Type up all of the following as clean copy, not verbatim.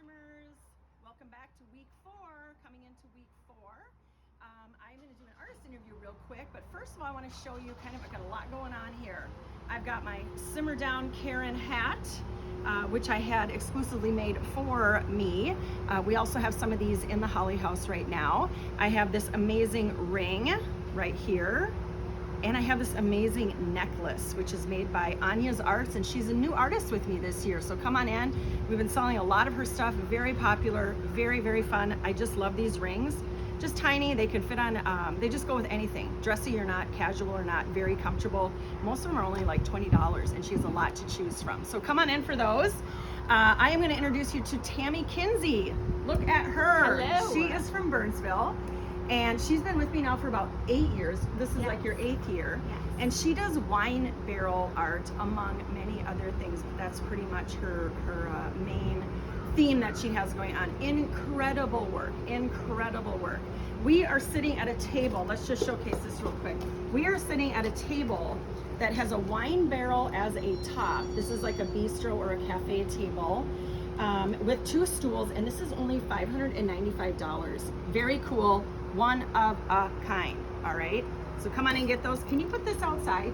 customers. Welcome back to week 4, coming into week 4. I'm going to do an artist interview real quick, but first of all, I want to show you I've got a lot going on here. I've got my Simmer Down Karen hat, which I had exclusively made for me. We also have some of these in the Holly House right now. I have this amazing ring right here. And I have this amazing necklace, which is made by Anya's Arts, and she's a new artist with me this year. So come on in. We've been selling a lot of her stuff, very popular, very, very fun. I just love these rings. Just tiny, they can fit on, they just go with anything. Dressy or not, casual or not, very comfortable. Most of them are only like $20, and she has a lot to choose from. So come on in for those. I am gonna introduce you to Tami Kinsey. Look at her. Hello. She is from Burnsville. And she's been with me now for about 8 years. This is like your 8th year. Yes. And she does wine barrel art, among many other things, but that's pretty much her main theme that she has going on. Incredible work, incredible work. We are sitting at a table. Let's just showcase this real quick. We are sitting at a table that has a wine barrel as a top. This is like a bistro or a cafe table. With 2 stools, and this is only $595. Very cool, one of a kind. All right, so come on and get those. Can you put this outside?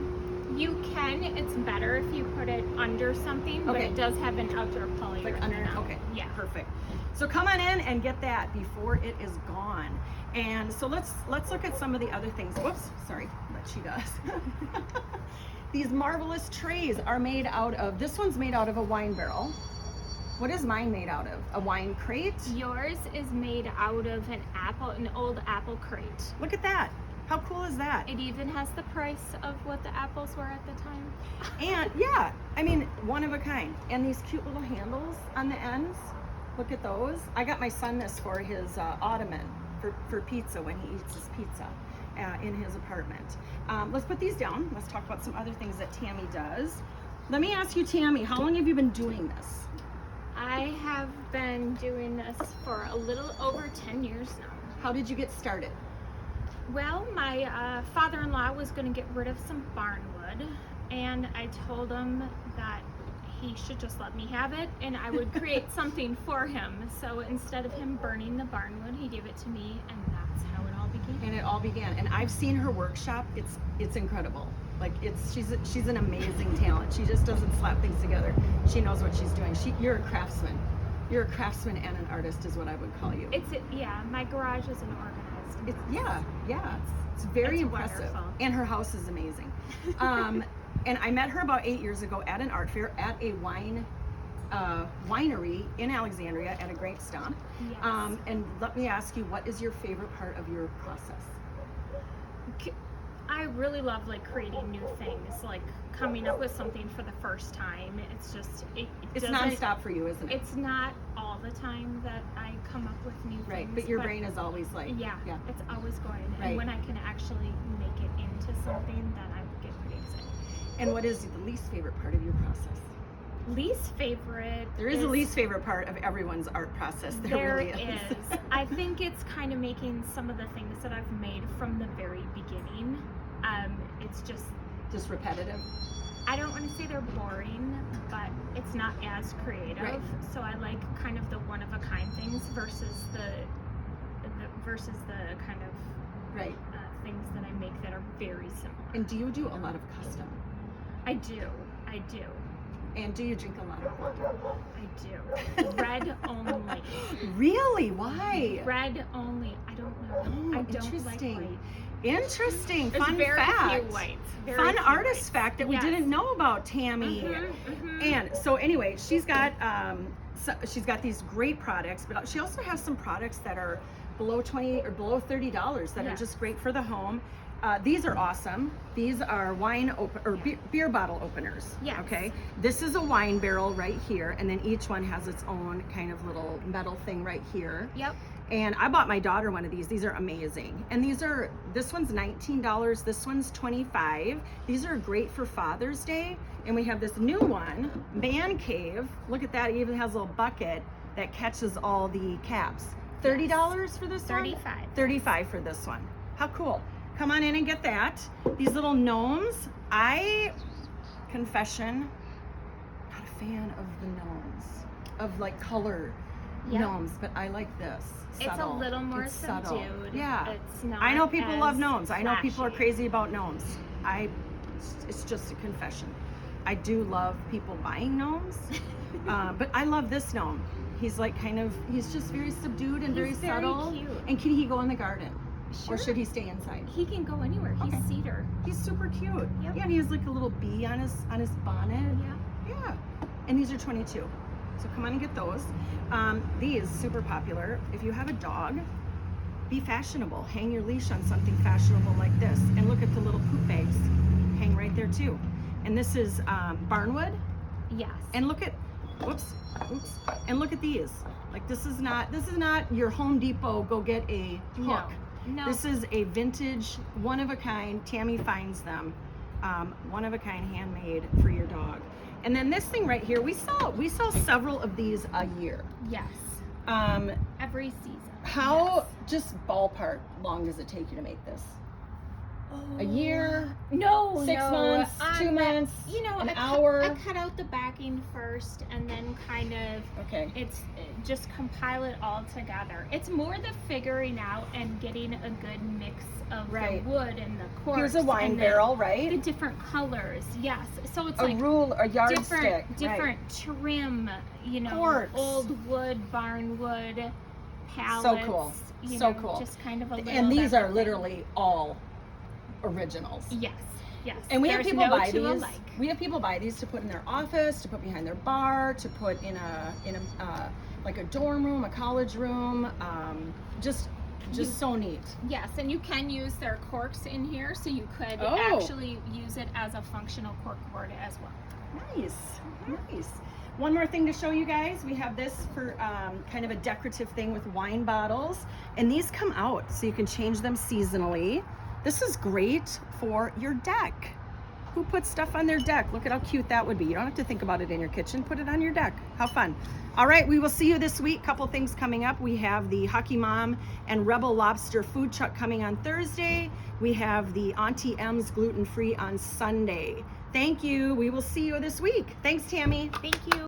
You can. It's better if you put it under something, but it does have an outdoor polyurethane. Like under, okay, yeah, perfect. So come on in and get that before it is gone. And so let's look at some of the other things. Whoops, sorry, that she does. These marvelous trays are made out of, this one's made out of a wine barrel. What is mine made out of? A wine crate? Yours is made out of an old apple crate. Look at that. How cool is that? It even has the price of what the apples were at the time. And yeah, I mean, one of a kind. And these cute little handles on the ends. Look at those. I got my son this for his ottoman for pizza when he eats his pizza in his apartment. Let's put these down. Let's talk about some other things that Tami does. Let me ask you, Tami, how long have you been doing this? I have been doing this for a little over 10 years now. How did you get started? Well, my father-in-law was going to get rid of some barnwood, and I told him that he should just let me have it and I would create something for him. So instead of him burning the barnwood, he gave it to me, and that's how it all began. And it all began. And I've seen her workshop. It's incredible. Like she's an amazing talent. She just doesn't slap things together. She knows what she's doing. You're a craftsman. You're a craftsman and an artist is what I would call you. Yeah, my garage isn't organized. It's very it's impressive. Wonderful. And her house is amazing. And I met her about 8 years ago at an art fair at a winery in Alexandria at a grape stump. Yes. And let me ask you, what is your favorite part of your process? I really love creating new things, like coming up with something for the first time. It's just it's nonstop for you, isn't it? It's not all the time that I come up with new things. Right, but your brain is always yeah, it's always going. Right. And when I can actually make it into something, then I get pretty excited. And what is the least favorite part of your process? Least favorite. There is a least favorite part of everyone's art process. There really is. I think it's kind of making some of the things that I've made from the very beginning. It's just repetitive. I don't want to say they're boring, but it's not as creative. Right. So I like kind of the one of a kind things versus the kind of things that I make that are very similar. And do you do a lot of custom? I do. And do you drink a lot of water? I do. Red only. Really? Why? Red only. I don't know. Oh, I don't interesting. like white. Interesting. There's Fun very fact. Few whites. Fun artist fact that we didn't know about Tami. And so anyway, she's got these great products, but she also has some products that are below $20 or below $30 that are just great for the home. These are awesome. These are beer bottle openers. Yes. Okay. This is a wine barrel right here, and then each one has its own kind of little metal thing right here. Yep. And I bought my daughter one of these. These are amazing. And this one's $19. This one's $25. These are great for Father's Day. And we have this new one, Man Cave. Look at that. It even has a little bucket that catches all the caps. $30 for this one? $35 for this one. How cool. Come on in and get that. These little gnomes. Confession, not a fan of the gnomes, of color. Yep. gnomes, but I like this. It's a Subtle. little more It's subtle. subdued. Yeah. It's not I know people as love gnomes. I know people are flashy. crazy about gnomes. It's just a confession. I do love people buying gnomes, but I love this gnome. He's like he's just very subdued and very He's very subtle. cute. And can he go in the garden? Sure. Or should he stay inside? He can go anywhere. He's Okay. cedar. He's super cute. Yep. Yeah, and he has like a little bee on his bonnet. Yeah. Yeah. And these are 22. So come on and get those. These super popular. If you have a dog, be fashionable. Hang your leash on something fashionable like this. And look at the little poop bags. Hang right there too. And this is barnwood. Yes. And look at, oops. And look at these. Like this is not your Home Depot go get a hook. No. This is a vintage, one of a kind. Tami finds them. One of a kind, handmade for your dog. And then this thing right here, we sell several of these a year. Yes. Every season. How just ballpark long does it take you to make this? A year? No, 6 months? 2 months? You know, an I hour? cut out the backing first, and then kind of Okay. just compile it all together. It's more the figuring out and getting a good mix of Right. the wood and the corks. Here's a wine and barrel, the right? different colors. Yes. So it's A like rule, a yardstick. different trim. You know, Corks. old wood, barnwood, pallets. So cool. You So know, cool. Just kind of a little. And these of are everything. literally all originals. Yes. Yes. And we have There's people no buy two these. alike. We have people buy these to put in their office, to put behind their bar, to put in a like a dorm room, a college room. Just so neat. Yes, and you can use their corks in here, so you could Oh. actually use it as a functional cork board as well. Nice, nice. One more thing to show you guys. We have this for kind of a decorative thing with wine bottles, and these come out so you can change them seasonally. This is great for your deck. Who puts stuff on their deck? Look at how cute that would be. You don't have to think about it in your kitchen. Put it on your deck. How fun. All right, we will see you this week. Couple things coming up. We have the Hockey Mom and Rebel Lobster food truck coming on Thursday. We have the Auntie M's gluten-free on Sunday. Thank you. We will see you this week. Thanks, Tami. Thank you.